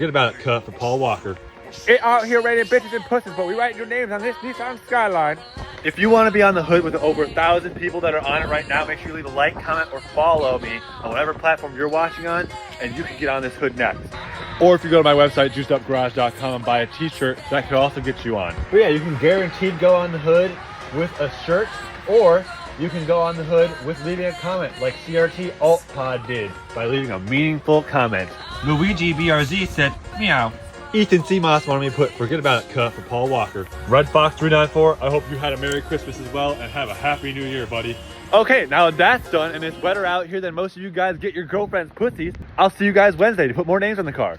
Forget about it, Cut, for Paul Walker. It out here rating bitches and pussies, but we write your names on this Nissan Skyline. If you want to be on the hood with over 1,000 people that are on it right now, make sure you leave a like, comment, or follow me on whatever platform you're watching on, and you can get on this hood next. Or if you go to my website, juicedupgarage.com, and buy a t-shirt, that could also get you on. But yeah, you can guaranteed go on the hood with a shirt, or you can go on the hood with leaving a comment like CRT Alt Pod did by leaving a meaningful comment. Luigi BRZ said, meow. Ethan Seamoss wanted me to put Forget About It, Cut, for Paul Walker. Red Fox 394, I hope you had a Merry Christmas as well, and have a Happy New Year, buddy. Okay, now that's done, and it's wetter out here than most of you guys get your girlfriend's pussies. I'll see you guys Wednesday to put more names on the car.